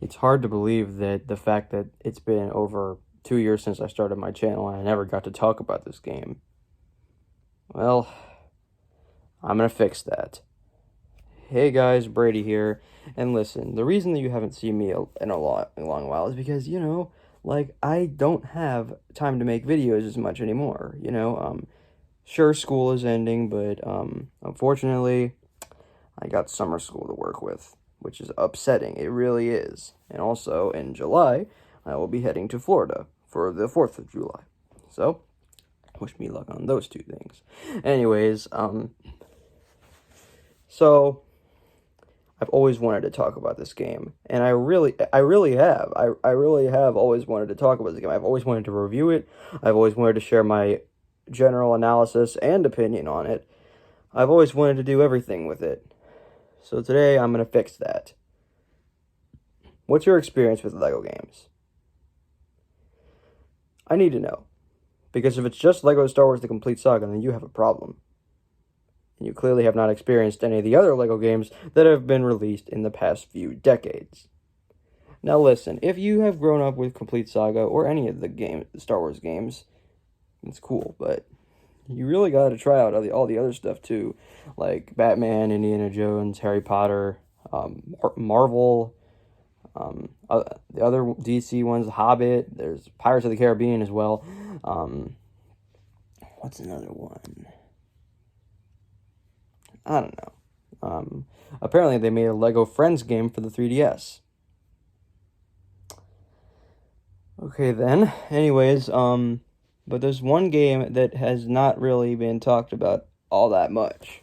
It's hard to believe that the fact that it's been over 2 years since I started my channel and I never got to talk about this game. Well, I'm gonna fix that. Hey guys, Brady here, and listen, the reason that you haven't seen me in a long while is because, like, I don't have time to make videos as much anymore, sure, school is ending, but, unfortunately, I got summer school to work with, which is upsetting. It really is. And also, in July, I will be heading to Florida for the 4th of July. So, wish me luck on those two things. Anyways, so I've always wanted to talk about this game, and I really have. I really have always wanted to talk about this game. I've always wanted to review it. I've always wanted to share my general analysis and opinion on it. I've always wanted to do everything with it. So today I'm going to fix that. What's your experience with LEGO games? I need to know. Because if it's just LEGO Star Wars The Complete Saga, then you have a problem. And you clearly have not experienced any of the other LEGO games that have been released in the past few decades. Now listen, if you have grown up with Complete Saga or any of the Star Wars games, it's cool, but you really got to try out all the other stuff too, like Batman, Indiana Jones, Harry Potter, Marvel, the other DC ones, Hobbit. There's Pirates of the Caribbean as well. What's another one? I don't know. Apparently they made a Lego Friends game for the 3DS. Okay then. Anyways, but there's one game that has not really been talked about all that much.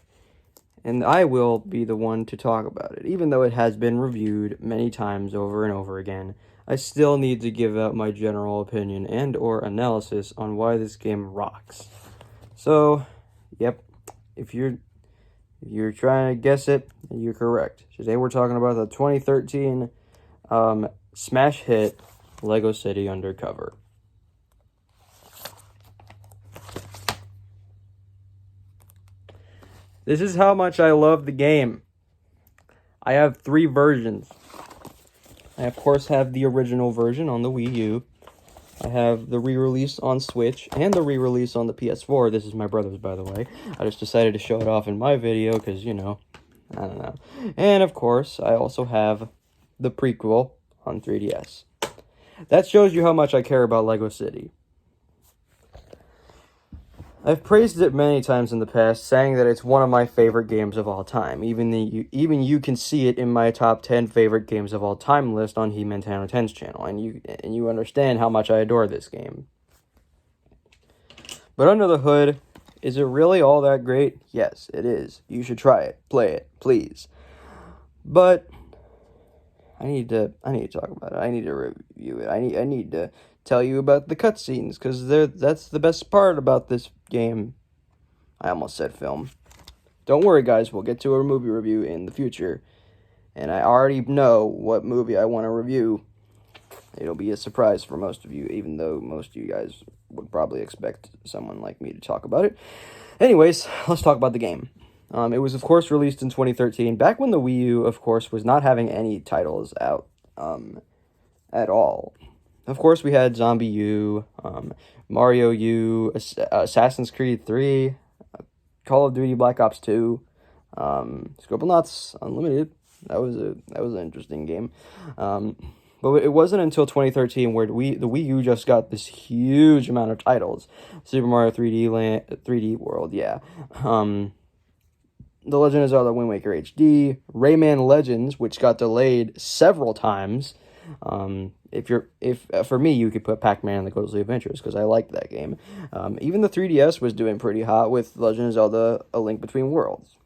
And I will be the one to talk about it. Even though it has been reviewed many times over and over again, I still need to give out my general opinion and or analysis on why this game rocks. So, yep, if you're trying to guess it, you're correct. Today we're talking about the 2013 smash hit Lego City Undercover. This is how much I love the game. I have 3 versions. I, of course, have the original version on the Wii U. I have the re-release on Switch and the re-release on the PS4. This is my brother's, by the way. I just decided to show it off in my video because, I don't know. And, of course, I also have the prequel on 3DS. That shows you how much I care about Lego City. I've praised it many times in the past, saying that it's one of my favorite games of all time. Even you can see it in my top 10 favorite games of all time list on He-Man1010's channel, and you understand how much I adore this game. But under the hood, is it really all that great? Yes, it is. You should try it, play it, please. But I need to talk about it. I need to review it. I need to tell you about the cutscenes, because that's the best part about this game. I almost said film. Don't worry, guys. We'll get to a movie review in the future. And I already know what movie I want to review. It'll be a surprise for most of you, even though most of you guys would probably expect someone like me to talk about it. Anyways, let's talk about the game. It was, of course, released in 2013, back when the Wii U, of course, was not having any titles out at all. Of course, we had Zombie U, Mario U, Assassin's Creed 3, Call of Duty Black Ops 2, Scribblenauts Unlimited. That was an interesting game. But it wasn't until 2013 where the Wii U just got this huge amount of titles. Super Mario 3D World, yeah. The Legend of Zelda Wind Waker HD, Rayman Legends, which got delayed several times. For me, you could put Pac-Man and the Ghostly Adventures, because I liked that game. Even the 3DS was doing pretty hot with Legend of Zelda A Link Between Worlds.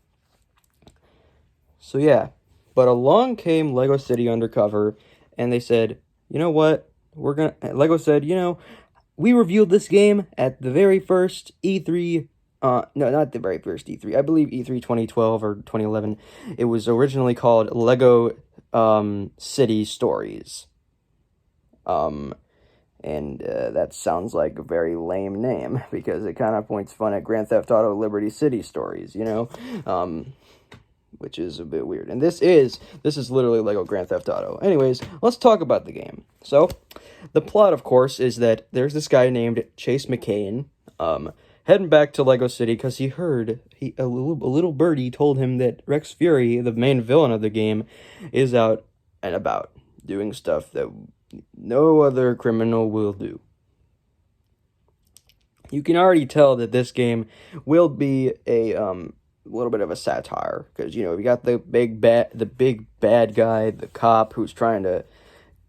So yeah, but along came Lego City Undercover, and they said, you know what, Lego said, we reviewed this game at the very first E3, no, not the very first E3, I believe E3 2012 or 2011. It was originally called Lego City Stories. That sounds like a very lame name, because it kind of points fun at Grand Theft Auto Liberty City Stories, which is a bit weird. And this is literally Lego Grand Theft Auto. Anyways, let's talk about the game. So, the plot, of course, is that there's this guy named Chase McCain, heading back to Lego City because he heard a little birdie told him that Rex Fury, the main villain of the game, is out and about doing stuff that no other criminal will do. You can already tell that this game will be a little bit of a satire because you got the big bad guy, the cop who's trying to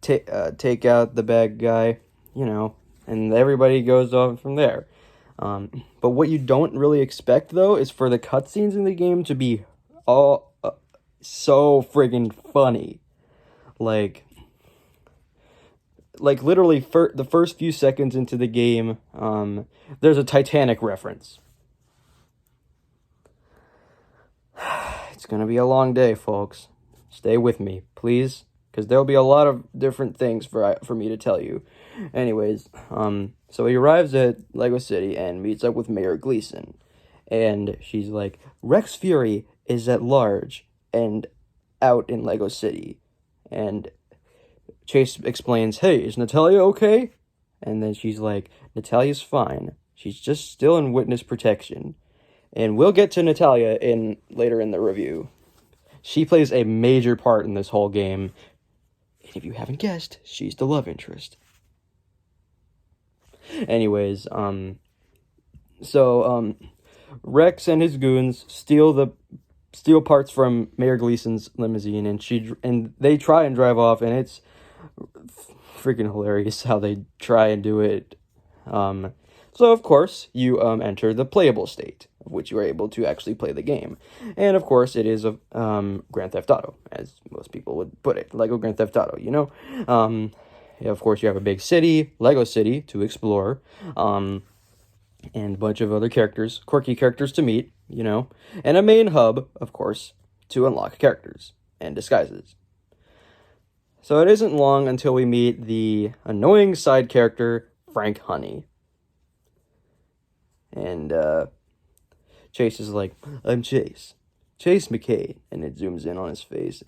take out the bad guy, and everybody goes on from there. But what you don't really expect though is for the cutscenes in the game to be all so friggin' funny, like literally the first few seconds into the game, there's a Titanic reference. It's gonna be a long day, folks. Stay with me, please, because there'll be a lot of different things for me to tell you. Anyways, so he arrives at Lego City and meets up with Mayor Gleason, and she's like, Rex Fury is at large and out in Lego City, and Chase explains, hey, is Natalia okay? And then she's like, Natalia's fine. She's just still in witness protection. And we'll get to Natalia later in the review. She plays a major part in this whole game. And if you haven't guessed, she's the love interest. Anyways, Rex and his goons steal parts from Mayor Gleason's limousine, and they try and drive off, and it's freaking hilarious how they try and do it. So of course you enter the playable state, of which you are able to actually play the game, and of course it is a Grand Theft Auto, as most people would put it, Lego Grand Theft Auto. Of course you have a big city, Lego City, to explore, and a bunch of other characters, quirky characters to meet, and a main hub, of course, to unlock characters and disguises. So it isn't long until we meet the annoying side character, Frank Honey. And Chase is like, I'm Chase McCain. And it zooms in on his face,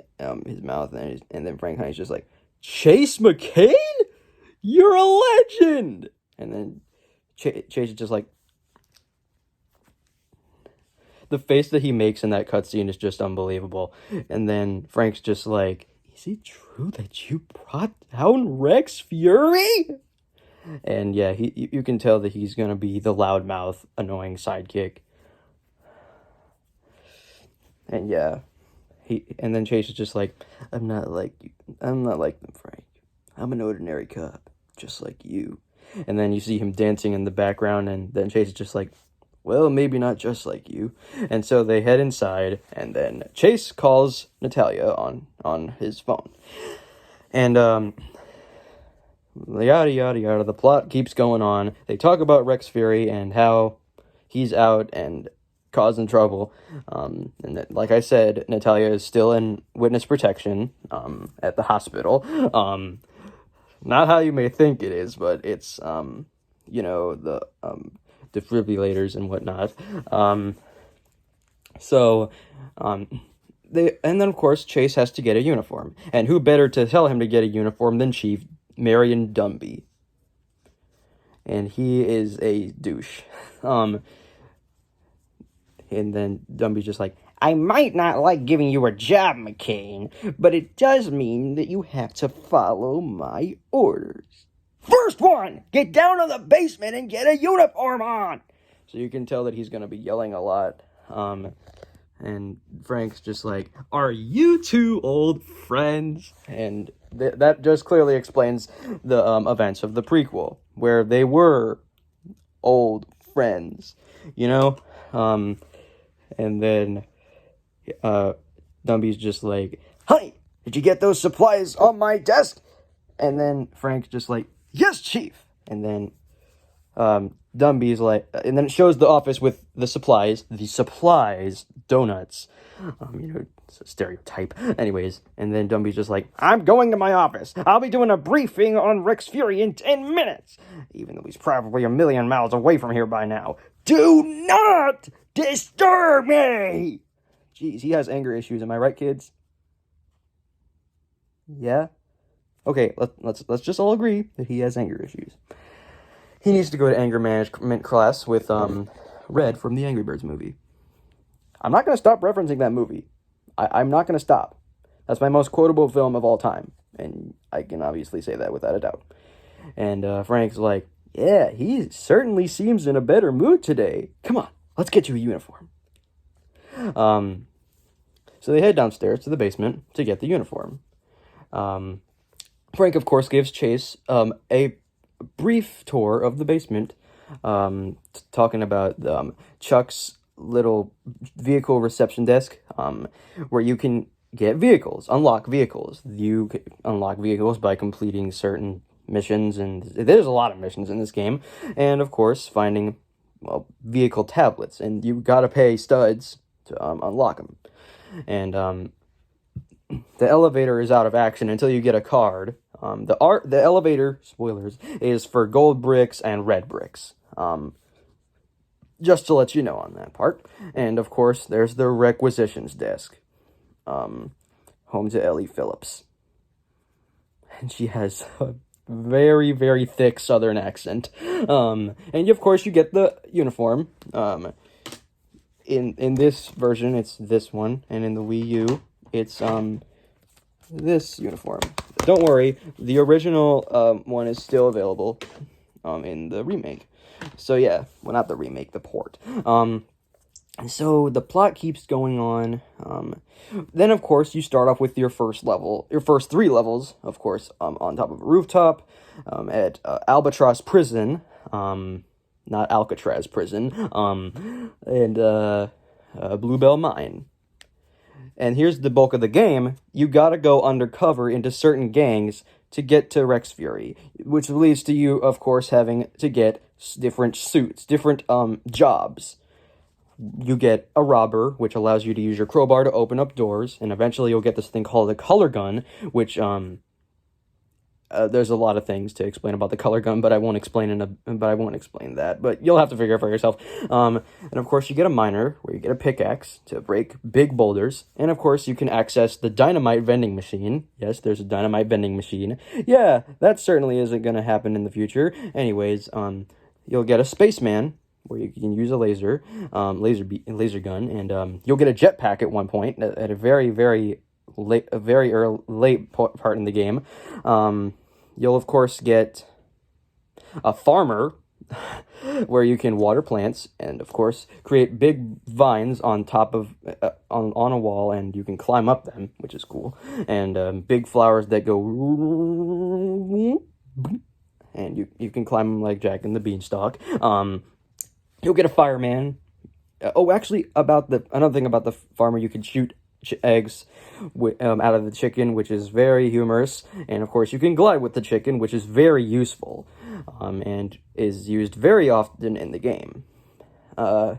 his mouth, and then Frank Honey's just like, Chase McCain? You're a legend! And then Chase is just like, the face that he makes in that cutscene is just unbelievable. And then Frank's just like, is it true that you brought down Rex Fury? And yeah, you can tell that he's gonna be the loudmouth, annoying sidekick. And yeah, and then Chase is just like, I'm not like them, Frank. I'm an ordinary cop, just like you. And then you see him dancing in the background, and then Chase is just like, well, maybe not just like you. And so they head inside, and then Chase calls Natalia on his phone. And yada yada yada, the plot keeps going on. They talk about Rex Fury and how he's out and causing trouble. And that, like I said, Natalia is still in witness protection at the hospital. Not how you may think it is, but it's the defibrillators and whatnot. And then of course Chase has to get a uniform, and who better to tell him to get a uniform than Chief Marion Dumby, and he is a douche. And then Dumby's just like, I might not like giving you a job, McCain, but it does mean that you have to follow my orders. First one, get down to the basement and get a uniform on. So you can tell that he's going to be yelling a lot. And Frank's just like, are you two old friends? And that just clearly explains the events of the prequel, where they were old friends, and then Dumby's just like, honey, did you get those supplies on my desk? And then Frank's just like, yes, Chief. And then Dumby's like, and then it shows the office with the supplies, donuts. It's a stereotype. Anyways, and then Dumby's just like, I'm going to my office. I'll be doing a briefing on Rex Fury in 10 minutes. Even though he's probably a million miles away from here by now. Do not disturb me! Jeez, he has anger issues. Am I right, kids? Yeah? Okay, let's just all agree that he has anger issues. He needs to go to anger management class with Red from the Angry Birds movie. I'm not going to stop referencing that movie. I'm not going to stop. That's my most quotable film of all time, and I can obviously say that without a doubt. And Frank's like, yeah, he certainly seems in a better mood today. Come on, let's get you a uniform. So they head downstairs to the basement to get the uniform. Frank, of course, gives Chase a brief tour of the basement, talking about Chuck's little vehicle reception desk, where you can get vehicles, unlock vehicles. You can unlock vehicles by completing certain missions, and there's a lot of missions in this game, and of course finding vehicle tablets, and you gotta pay studs to unlock them. And the elevator is out of action until you get a card. The elevator, spoilers, is for gold bricks and red bricks. Just to let you know on that part. And of course, there's the requisitions desk. Home to Ellie Phillips. And she has a very, very thick southern accent. And of course, you get the uniform. In this version, it's this one. And in the Wii U, it's this uniform. Don't worry, the original one is still available in the remake. So yeah, well, not the remake, the port. So the plot keeps going on. Then of course you start off with your first three levels, of course, on top of a rooftop, at Albatross Prison, not Alcatraz Prison, and Bluebell Mine. And here's the bulk of the game. You gotta go undercover into certain gangs to get to Rex Fury, which leads to you, of course, having to get different suits, different jobs. You get a robber, which allows you to use your crowbar to open up doors, and eventually you'll get this thing called a color gun, which there's a lot of things to explain about the color gun, but I won't explain that. But you'll have to figure it for yourself. And of course, you get a miner, where you get a pickaxe to break big boulders. And of course, you can access the dynamite vending machine. Yes, there's a dynamite vending machine. Yeah, that certainly isn't going to happen in the future. Anyways, you'll get a spaceman, where you can use a laser gun, and you'll get a jetpack at one point at a very, very late part in the game. You'll of course get a farmer, where you can water plants and of course create big vines on top of on a wall, and you can climb up them, which is cool. And big flowers that go, and you can climb them like Jack and the Beanstalk. You'll get a fireman. Actually, another thing about the farmer, you can shoot eggs out of the chicken, which is very humorous. And of course, you can glide with the chicken, which is very useful, and is used very often in the game. Then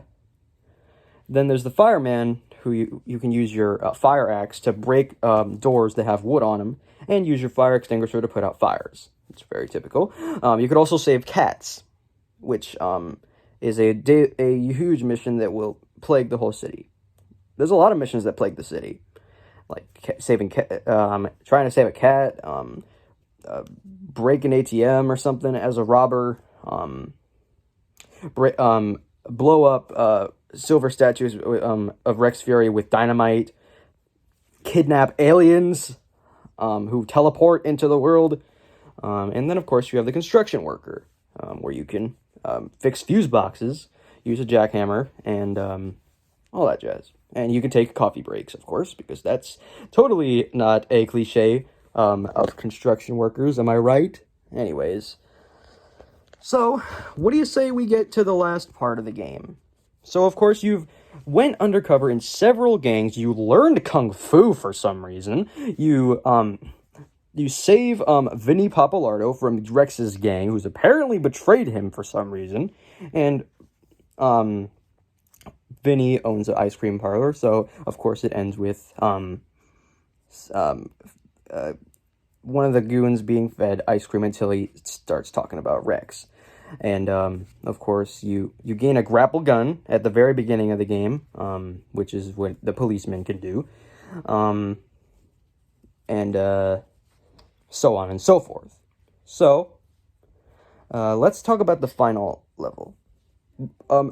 there's the fireman, who you can use your fire axe to break doors that have wood on them, and use your fire extinguisher to put out fires. It's very typical. You could also save cats, which is a huge mission that will plague the whole city. There's a lot of missions that plague the city, like trying to save a cat, break an ATM or something as a robber, blow up silver statues of Rex Fury with dynamite, kidnap aliens who teleport into the world, and then of course you have the construction worker, where you can fix fuse boxes, use a jackhammer, and all that jazz. And you can take coffee breaks, of course, because that's totally not a cliche of construction workers. Am I right? Anyways. So, what do you say we get to the last part of the game? So, of course, you've went undercover in several gangs. You learned Kung Fu for some reason. You save Vinny Pappalardo from Rex's gang, who's apparently betrayed him for some reason. And Vinny owns an ice cream parlor, so of course it ends with one of the goons being fed ice cream until he starts talking about Rex. And of course, you gain a grapple gun at the very beginning of the game, which is what the policeman can do, and so on and so forth. So let's talk about the final level.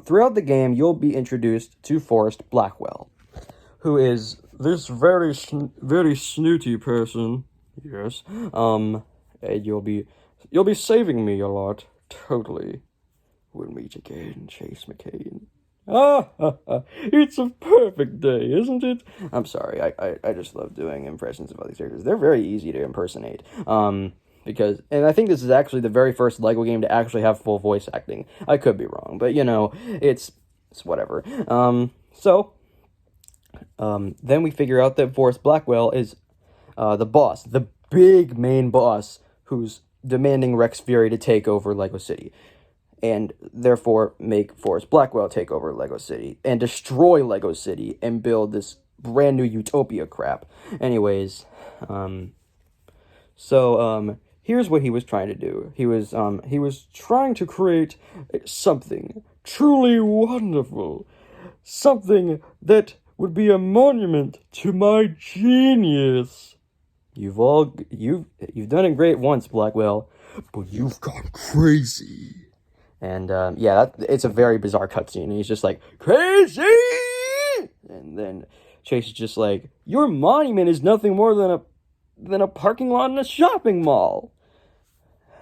Throughout the game, you'll be introduced to Forrest Blackwell, who is this very snooty person. Yes. And you'll be saving me a lot. Totally. We'll meet again, Chase McCain. It's a perfect day, isn't it? I'm sorry, I just love doing impressions of other characters. They're very easy to impersonate. Because, and I think this is actually the very first LEGO game to actually have full voice acting. I could be wrong, but you know, it's whatever. Then we figure out that Forrest Blackwell is the boss, the big main boss, who's demanding Rex Fury to take over LEGO City, and therefore make Forrest Blackwell take over LEGO City, and destroy LEGO City, and build this brand new utopia crap. Anyways, here's what he was trying to do. He was trying to create something truly wonderful, something that would be a monument to my genius. You've done it great once, Blackwell, but you've gone crazy. And it's a very bizarre cutscene. And he's just like, crazy, and then Chase is just like, your monument is nothing more than a parking lot in a shopping mall.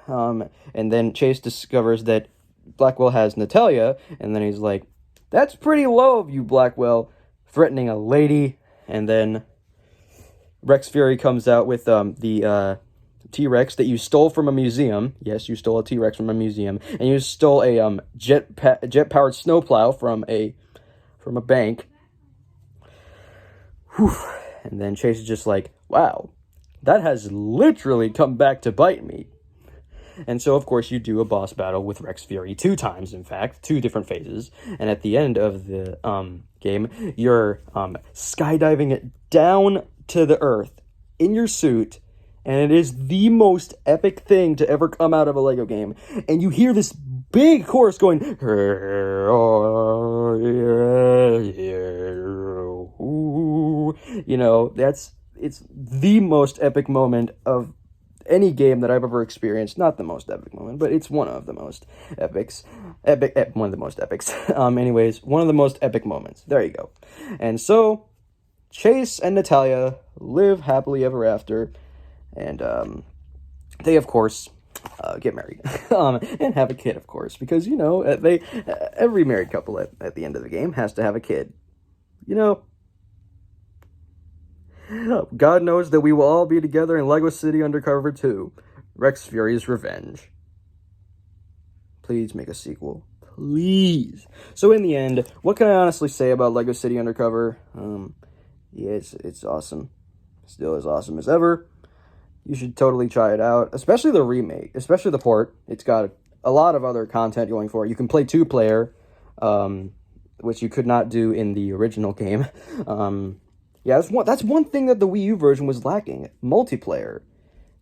And then Chase discovers that Blackwell has Natalia, and then he's like, that's pretty low of you, Blackwell, threatening a lady. And then Rex Fury comes out with the T-Rex that you stole from a museum. Yes, you stole a T-Rex from a museum, and you stole a jet-powered snowplow from a bank. Whew. And then Chase is just like, wow, that has literally come back to bite me. And so, of course, you do a boss battle with Rex Fury 2 times, in fact, 2 different phases. And at the end of the game, you're skydiving it down to the earth in your suit, and it is the most epic thing to ever come out of a LEGO game. And you hear this big chorus going, you know, it's the most epic moment of any game that I've ever experienced. Not the most epic moment, but it's one of the most epics. One of the most epics. Anyways, one of the most epic moments. There you go. And so, Chase and Natalia live happily ever after, and they, of course, get married and have a kid, of course, because, you know, every married couple at the end of the game has to have a kid. You know, God knows that we will all be together in LEGO City Undercover 2, Rex Fury's Revenge. Please make a sequel. Please. So in the end, what can I honestly say about LEGO City Undercover? Yeah, it's awesome. Still as awesome as ever. You should totally try it out, especially the remake, especially the port. It's got a lot of other content going for it. You can play 2-player, which you could not do in the original game. Yeah, that's one thing that the Wii U version was lacking. Multiplayer.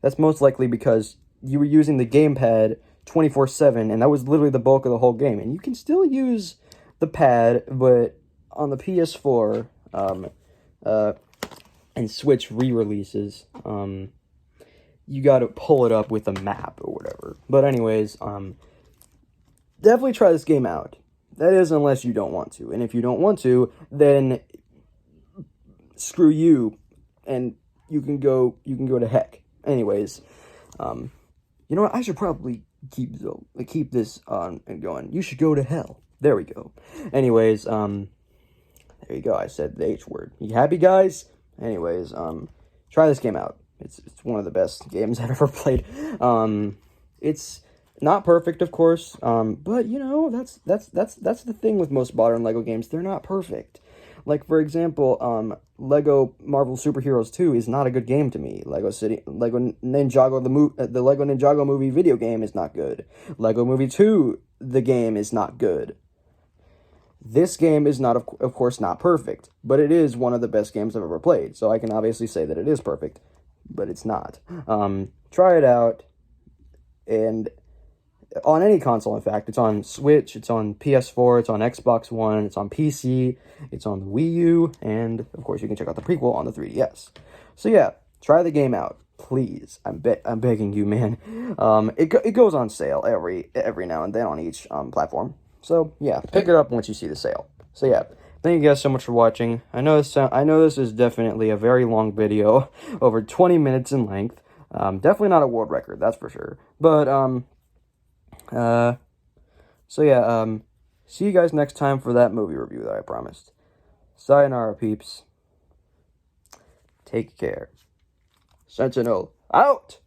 That's most likely because you were using the gamepad 24/7, and that was literally the bulk of the whole game. And you can still use the pad, but on the PS4 and Switch re-releases, you gotta pull it up with a map or whatever. But anyways, definitely try this game out. That is, unless you don't want to. And if you don't want to, then screw you, and you can go to heck. Anyways, you know what? I should probably keep this on and going. You should go to hell. There we go. Anyways, there you go. I said the H word. You happy, guys? Anyways, try this game out. It's one of the best games I've ever played. It's not perfect, of course, but you know, that's the thing with most modern LEGO games. They're not perfect. Like, for example, Lego Marvel Superheroes 2 is not a good game to me. Lego Ninjago, the Lego Ninjago movie video game is not good. Lego Movie 2, the game is not good. This game is not, of course, not perfect, but it is one of the best games I've ever played, so I can obviously say that it is perfect, but it's not. Try it out, and on any console, in fact. It's on Switch, it's on PS4, it's on Xbox One, it's on PC, it's on the Wii U, and of course you can check out the prequel on the 3DS. So yeah, try the game out, please. I'm begging you, man. It goes on sale every now and then on each platform. So yeah, pick it up once you see the sale. So yeah, thank you guys so much for watching. I know this is definitely a very long video, over 20 minutes in length. Definitely not a world record, that's for sure. But so yeah, see you guys next time for that movie review that I promised. Sayonara, peeps. Take care. Sentinel, out!